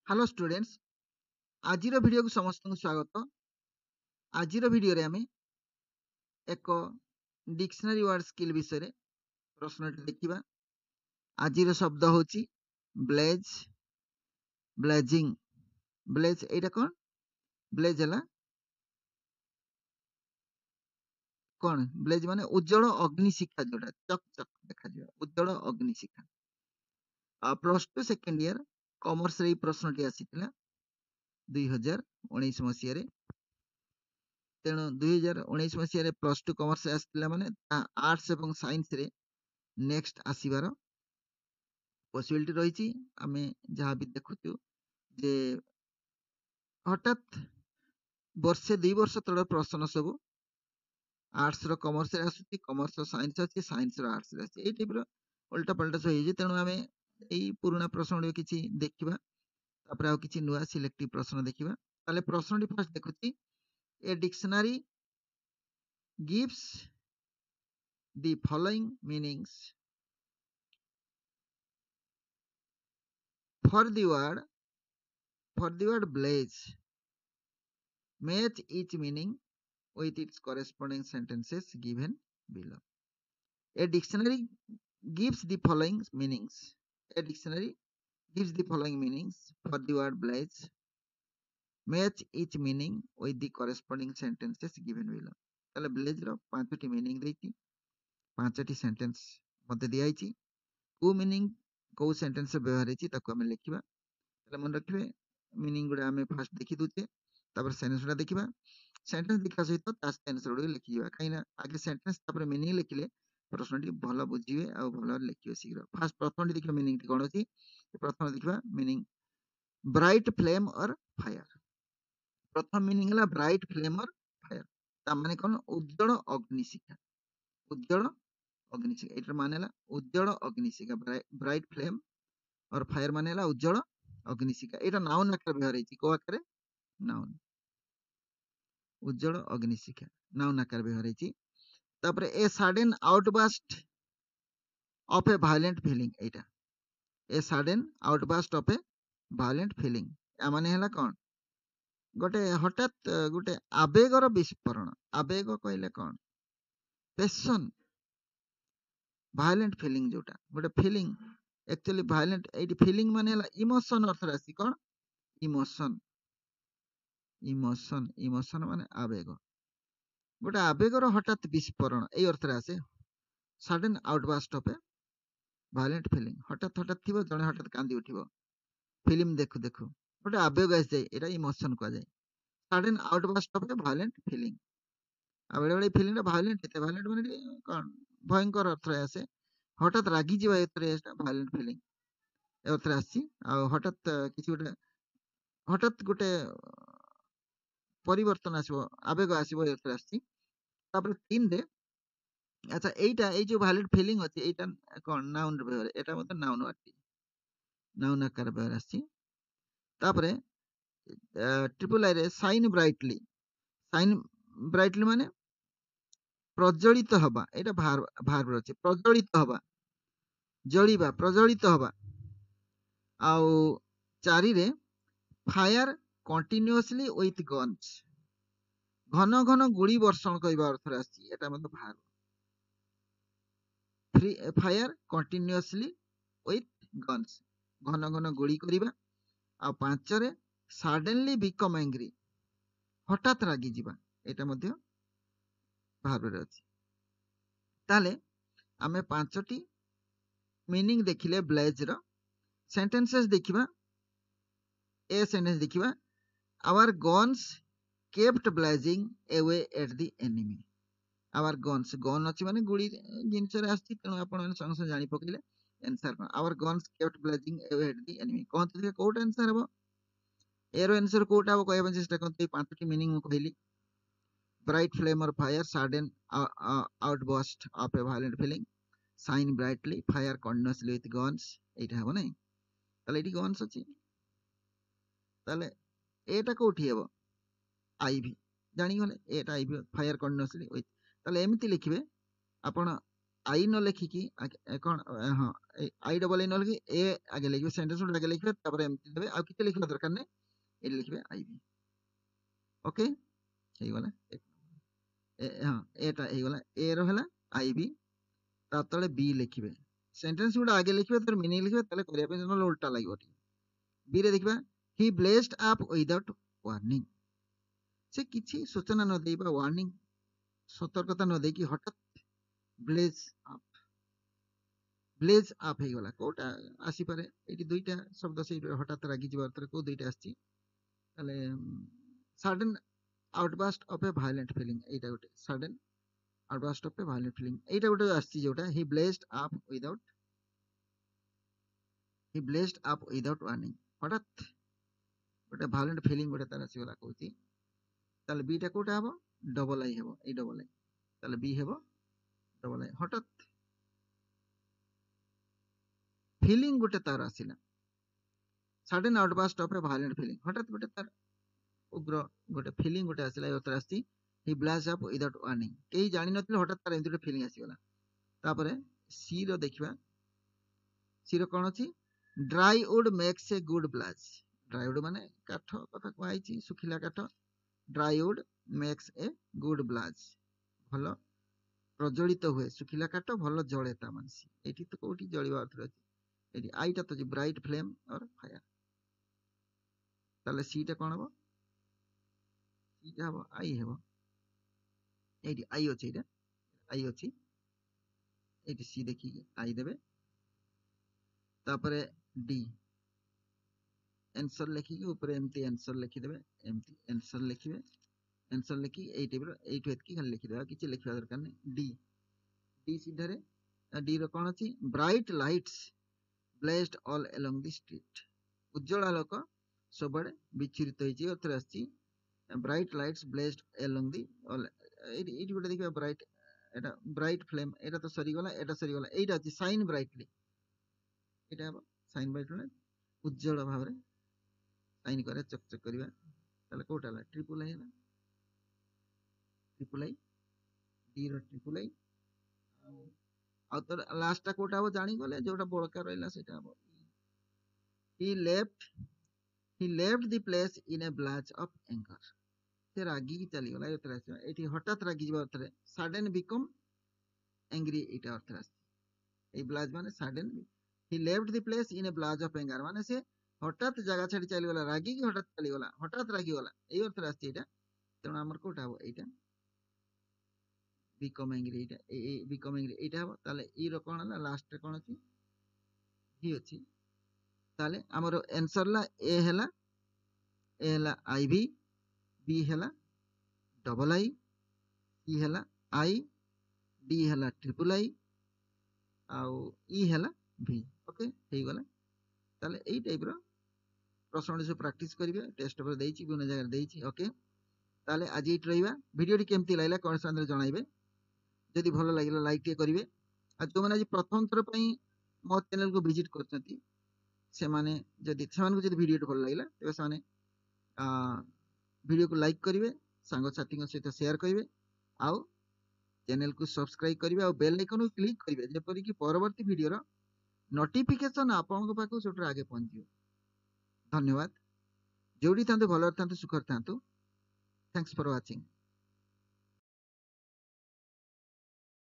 Hello students आज video को समस्त स्वागत। आज वीडियो रे आमे एक डिक्शनरी वर्ड स्किल विषय रे प्रश्न देखिबा। आज शब्द होची ब्लेज ब्लेजिंग। ब्लेज एटा कोन? ब्लेज हला कोन? ब्लेज माने उज्जवल अग्निशिखा, जोटा चक चक देखा जियो उज्जवल अग्निशिखा। प्लस 2 सेकंड ईयर कॉमर्स रे प्रश्नटी आसीतिला 2019 मसिया रे। तेणु 2019 मसीह प्लस 2 कॉमर्स आसला माने आर्ट्स एवं साइंस रे नेक्स्ट आसीबार पॉसिबिलिटी रही। आमे जहाँ भी देखुचु जे हठात वर्षे 2 वर्ष तळ प्रश्न सब आर्ट्स रो कॉमर्स रे आसुची, कॉमर्स रो साइंस अछि, साइंस रो आर्ट्स रे अछि। एई टाइप रो उल्टा पल्टा सब होई जे। तेणु आमे एई पुराना प्रश्न किछि देखिबा, तापर आ किछि नुवा सिलेक्टिव प्रश्न देखिबा। ताले प्रश्नटी फर्स्ट देखुची, a dictionary gives the following meanings for the word blaze. Match each meaning with its corresponding sentences given below. A dictionary gives the following meanings. A dictionary gives the following meanings for the word blaze. Match each meaning with the corresponding sentences given below. ताले blaze रो पांचटी meaning देइछि, पांचटी sentence मते दियाइछि। को meaning को sentence व्यवहार होइछि ताको हम लिखिबा। ताले मन रखिबे meaning गुडा हमें फर्स्ट देखि दुचे, तापर सेंटेंस गुडा देखिबा। सेंटेंस देखा सहित ता सेंटेंस गुडा लिखिबा, काइना आगे सेंटेंस तापर मीनिंग लिखिले प्रश्नटी भलो बुझिबे आ भलो लिखिबे शीघ्र। फर्स्ट प्रथम देखिबा मीनिंग टी कोन अछि। प्रथम देखिबा meaning bright flame or fire. प्रथम मीनिंग हला ब्राइट फ्लेम और फायर, ता माने कोन? उज्जवल अग्निशिखा। उज्जवल अग्निशिखा एटर माने हला उज्जवल अग्निशिखा। ब्राइट फ्लेम और फायर माने हला उज्जवल अग्निशिखा। एटा नाउन आकार व्यवहार होइछि। को आकार? नाउन। उज्जवल अग्निशिखा नाउन आकार व्यवहार होइछि। तापर a sudden outburst of a violent feeling. एटा a sudden outburst of a violent feeling या माने हला कोन? गोटे हठात गोटे आवेगर विस्फोरण। आवेग कहले कोन? पैशन। वायलेंट फीलिंग जोटा गोटे feeling actually violent eighty feeling माने हला इमोशन अर्थ राशि कोन? इमोशन। इमोशन इमोशन माने आवेग। गोटे आवेगर हठात विस्फोरण ए अर्थ राशि sudden outburst of a violent feeling. हठात हठात थिबो जणे हठात कांदी उठिबो, फिल्म देखु देखु गोटे आवेग आस जाय, एटा इमोशन को जाय। Sudden outburst of a violent feeling. आ बेले बेले फीलिंग वायलेंट एते वायलेंट माने कोन? भयंकर अर्थ आसे। हठात रागी जीवा एतरे वायलेंट फीलिंग ए अर्थ आसी। आ हठात किछि गोटे हठात गोटे परिवर्तन आसीबो, आवेग आसीबो एतरे आसी। तापर 3 रे अच्छा एटा ए जो वायलेंट फीलिंग अछि एटा कोन? नाउन रे व्यवहार। एटा मतलब नाउन अछि, नाउन आकार व्यवहार आसी। तापर ट्रिपल आई रे शाइन ब्राइटली। शाइन ब्राइटली माने प्रज्वलित हवा। एटा भार्ब अछि। प्रज्वलित हवा, जळिबा, प्रज्वलित हवा। आउ 4 रे फायर कंटीन्यूअसली विथ गन्स। घन घन गुड़ी वर्षण करिबा अर्थ आसी। एटा मतलब verb. Fire continuously with guns, घन घन गुड़ी करिबा। आ 5 रे सडनली बिकम एंग्री, हठात रागी जीवा। एटा मध्य भार्ब रे अछि। ताले आमे 5टी मीनिंग देखिले ब्लेज रो। सेंटेंसेस देखिबा। ए सेंटेंस देखिबा, our guns kept blazing away at the enemy. Our guns, gun अछि माने गुड़ी जिंस रे आछि। तेनु आपण संग संग जानि पकइले आंसर कोन? Our guns kept blazing away at the enemy. कोन ते कोट आंसर हबो? एरो आंसर कोट हबो कहबा चेष्टा करते। 5टी मीनिंग कहिली bright flame or fire, sudden outburst of a violent feeling, shine brightly, fire continuously with guns. एटा हबो नै? ताले एटी गन्स अछि। ताले एटा कोठी हबो? आईवी। जानि गले एटा आईवी, फायर कंटीन्यूअसली विथ। ताले एमिति लिखिबे आपण आई न लिखिकी कौन हाँ आई डबल आई न लिखि ए आगे लिखिबे सेंटेंस गुड आगे लिखिबे तापर एमती देबे आ किछ लिखिबा दरकार नै ए लिखिबे आईबी ओके हेई गला हाँ एटा हेई गला ए रो हला आईबी ता तळे बी लिखिबे सेंटेंस गुड आगे लिखिबे तर मीनिंग लिखिबे तले करिया पे न उल्टा लागिबो बी रे देखिबा ही ब्लेस्ड अप विदाउट वार्निंग से किछि सूचना न देबा वार्निंग सतर्कता न देकी हठात ब्लेज अप हे गला कोटा आसी पारे एटी दुईटा शब्द से हठात रागी जिबार तरे को दुईटा आसी ताले sudden outburst of a violent feeling एटा गोटे sudden outburst of a violent feeling एटा गोटे आसी जोटा ही ब्लेस्ड अप विदाउट वार्निंग हठात गोटे वायलेंट फीलिंग गोटे तार आसी गला कहूची ताले बीटा कोटा हबो डबल आई हबो ए डबल आई ताले बी हबो डबल आई हठात फीलिंग गोटे तार आसिला sudden outburst of a violent feeling हठात गोटे तार उग्र गोटे फीलिंग गोटे आसिला योतर आसी ही ब्लास्ट अप विदाउट वार्निंग केही जानि नथिले हठात तार एंती गोटे फीलिंग आसी गला तापरे सी रो देखिबा सी रो कोन अछि dry would makes a good blast dry would माने काठ कथा कहैछि सुखिला काठ dry would makes a good blast भलो प्रज्वलित हुए सुखिला काठ भलो जळे ता मानसी एठी तो कोठी जळिबा अर्थ अछि एठी आईटा तो जे ब्राइट फ्लेम और फायर ताले सीटा कोन हबो सीटा हबो आई हबो एठी आई अछि एटा आई अछि एठी सी देखि आई देबे तापरे डी आंसर लिखि के ऊपर एमती आंसर लिखि देबे एमती आंसर लिखिबे आंसर लिखि एई टाइप रो एई ठेत की खाली लिखि देबा किछि लिखिबा दरकार नै डी डी सीधा रे डी रो कोन अछि bright lights blazed all along the street उज्जवल आलोक सबडे विचरित होइछि अथर आछि bright lights blazed along the all एटी गोटे देखिबा ब्राइट एटा ब्राइट फ्लेम एटा तो सरी गला एटा अछि शाइन ब्राइटली एटा शाइन ब्राइटली उज्जवल भाबरे शाइन करे चकचक करबा ताले कोटा ला ट्रिपल आई डी रो ट्रिपल आई आ तो लास्ट टा कोटा हो जानी गले जोटा बड़का रहला सेटा हो he left the place in a blaze of anger से रागी की चली गला एतरा से एठी हठात रागी जबा तरे sudden become angry एटा अर्थ रास्ती ए ब्लाज माने sudden he left the place in a blaze of anger माने से हठात जगह छाड़ी चली गला रागी की हठात चली गला हठात रागी गला ए अर्थ रास्ती एटा तेणु हमर कोटा हो एटा become angry एटा ए become angry एटा हो ताले ई रो कोन हला लास्ट रे कोन अछि ही अछि ताले हमर आंसर ला ए हला आईवी बी हला डबल आई सी हला आई डी हला ट्रिपल आई आउ ई हला भी ओके हेई गला ताले एई टाइप रो प्रश्न से प्रैक्टिस करिवे टेस्ट पर देइछि गुण जगह देइछि ओके ताले आज इट रहिबा वीडियो टी केमती लागला कमेंट संदर जणाइबे जदि भलो लागिला लाइक टे करिवे आ जो माने आज प्रथम थर पई मो चैनल को विजिट करछंती से माने जदि सेमान को जदि वीडियो टी भलो लागिला तेबे साने वीडियो को लाइक करिवे सांग साथी को सहित शेयर करिवे आउ चैनल को सब्सक्राइब करिवे आ बेल आइकन को क्लिक करिवे जेपरि कि परवर्ती वीडियो रो नोटिफिकेशन आपन को पाखु सोटर आगे पहुंचियो धन्यवाद जोड़ी थांतु भलो थांतु सुखर थांतु थैंक्स फॉर वाचिंग